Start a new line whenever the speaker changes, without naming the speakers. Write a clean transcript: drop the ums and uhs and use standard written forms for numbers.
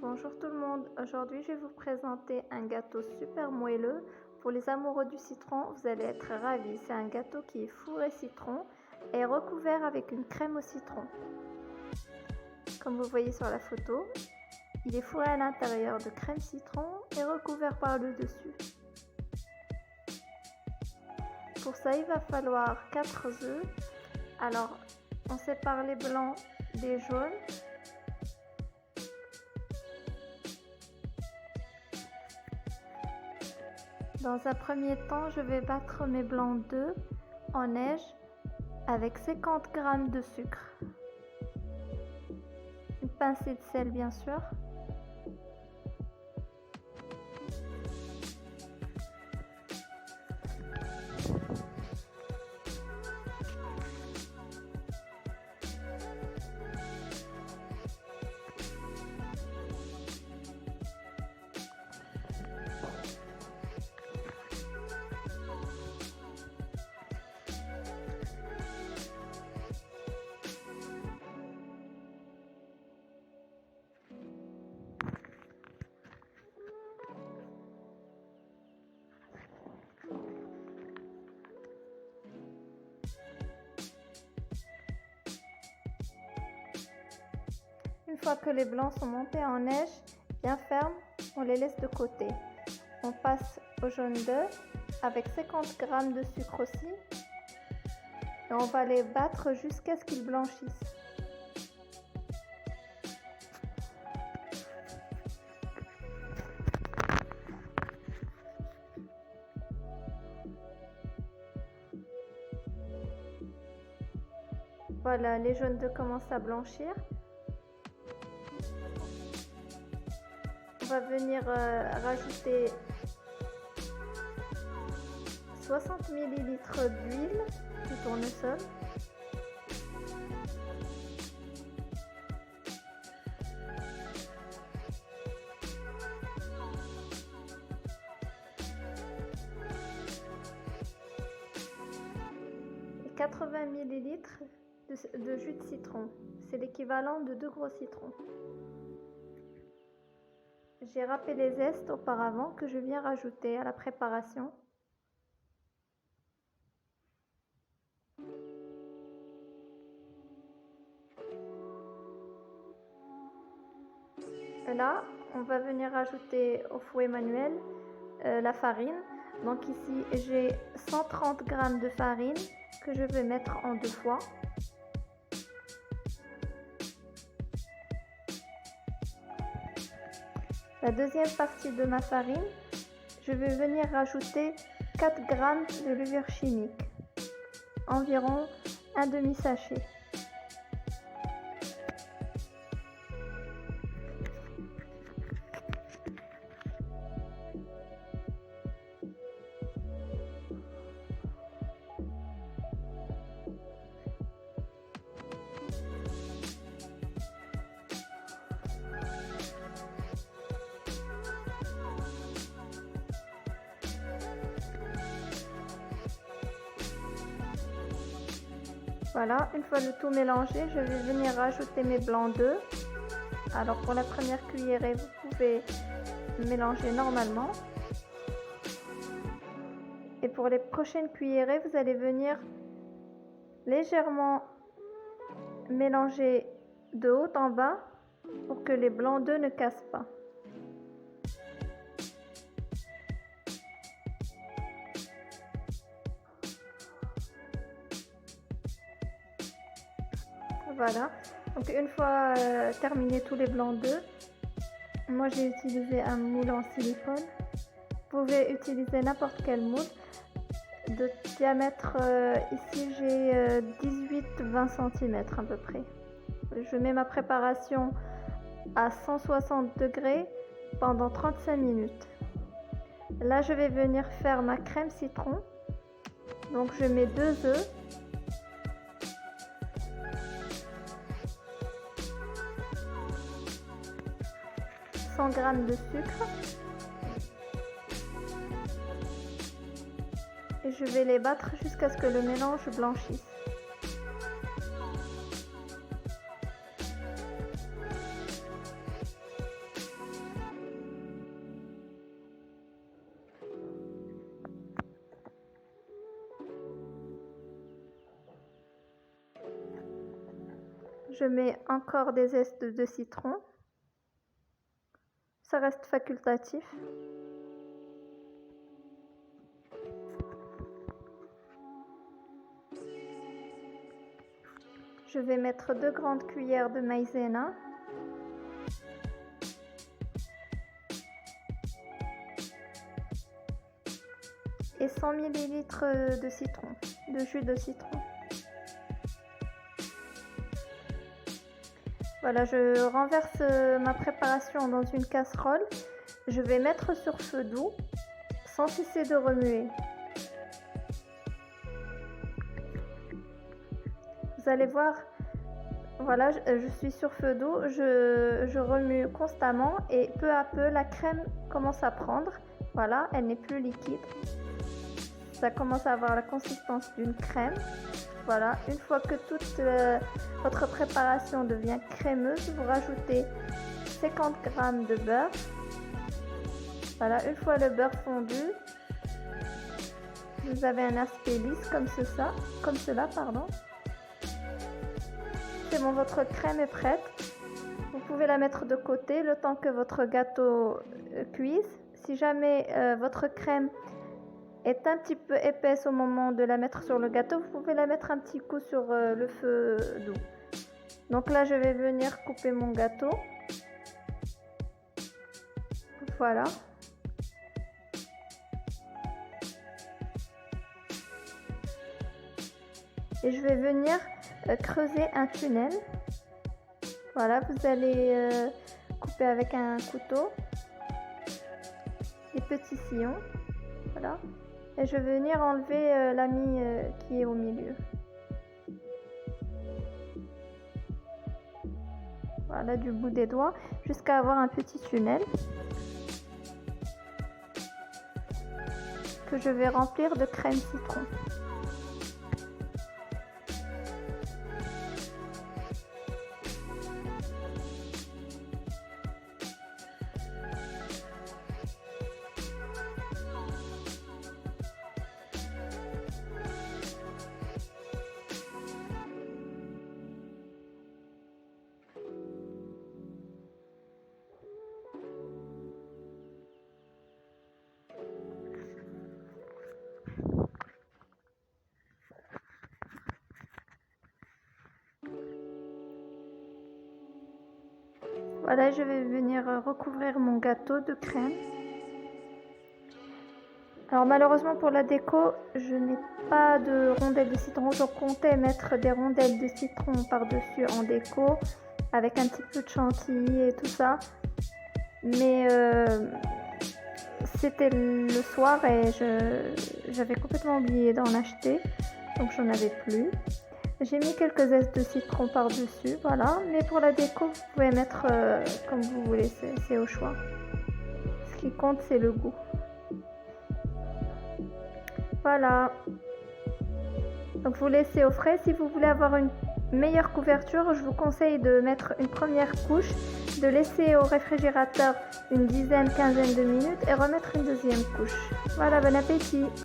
Bonjour tout le monde, aujourd'hui je vais vous présenter un gâteau super moelleux. Pour les amoureux du citron, vous allez être ravis. C'est un gâteau qui est fourré citron et recouvert avec une crème au citron. Comme vous voyez sur la photo, il est fourré à l'intérieur de crème citron et recouvert par le dessus. Pour ça, il va falloir 4 œufs. Alors, on sépare les blancs des jaunes. Dans un premier temps, je vais battre mes blancs d'œufs en neige avec 50 g de sucre. Une pincée de sel bien sûr. Une fois que les blancs sont montés en neige, bien fermes, on les laisse de côté. On passe au jaune d'œuf avec 50 g de sucre aussi. Et on va les battre jusqu'à ce qu'ils blanchissent. Voilà, les jaunes d'œufs commencent à blanchir. On va venir rajouter 60 ml d'huile de tournesol. Et 80 ml de jus de citron. C'est l'équivalent de 2 gros citrons. J'ai râpé les zestes auparavant que je viens rajouter à la préparation. Là, on va venir rajouter au fouet manuel la farine. Donc ici, j'ai 130 g de farine que je vais mettre en 2 fois. La deuxième partie de ma farine, je vais venir rajouter 4 g de levure chimique, environ un demi-sachet. Voilà, une fois le tout mélangé, je vais venir rajouter mes blancs d'œufs. Alors pour la première cuillerée, vous pouvez mélanger normalement. Et pour les prochaines cuillerées, vous allez venir légèrement mélanger de haut en bas pour que les blancs d'œufs ne cassent pas. Voilà, donc une fois terminé tous les blancs d'œufs, moi j'ai utilisé un moule en silicone. Vous pouvez utiliser n'importe quel moule de diamètre, ici j'ai 18-20 cm à peu près. Je mets ma préparation à 160 degrés pendant 35 minutes. Là je vais venir faire ma crème citron. Donc je mets 2 œufs. G de sucre et je vais les battre jusqu'à ce que le mélange blanchisse. Je mets encore des zestes de citron. Ça reste facultatif. Je vais mettre 2 grandes cuillères de maïzena. Et 100 ml de citron, de jus de citron. Voilà, je renverse ma préparation dans une casserole. Je vais mettre sur feu doux sans cesser de remuer. Vous allez voir, voilà, je suis sur feu doux, je remue constamment et peu à peu la crème commence à prendre. Voilà, elle n'est plus liquide. Ça commence à avoir la consistance d'une crème. Voilà, une fois que toute votre préparation devient crémeuse, vous rajoutez 50 g de beurre. Voilà, une fois le beurre fondu, vous avez un aspect lisse comme cela, pardon. C'est bon, votre crème est prête. Vous pouvez la mettre de côté le temps que votre gâteau cuise. Si jamais votre crème est un petit peu épaisse au moment de la mettre sur le gâteau, vous pouvez la mettre un petit coup sur le feu doux. Donc là, je vais venir couper mon gâteau. Voilà. Et je vais venir creuser un tunnel. Voilà, vous allez couper avec un couteau des petits sillons. Voilà. Et je vais venir enlever la mie qui est au milieu. Voilà, du bout des doigts jusqu'à avoir un petit tunnel que je vais remplir de crème citron. Voilà, je vais venir recouvrir mon gâteau de crème. Alors malheureusement pour la déco, je n'ai pas de rondelles de citron. Je comptais mettre des rondelles de citron par-dessus en déco avec un petit peu de chantilly et tout ça. Mais c'était le soir et j'avais complètement oublié d'en acheter. Donc j'en avais plus. J'ai mis quelques zestes de citron par-dessus, voilà. Mais pour la déco, vous pouvez mettre comme vous voulez, c'est au choix. Ce qui compte, c'est le goût. Voilà. Donc vous laissez au frais. Si vous voulez avoir une meilleure couverture, je vous conseille de mettre une première couche, de laisser au réfrigérateur une quinzaine de minutes et remettre une deuxième couche. Voilà, bon appétit!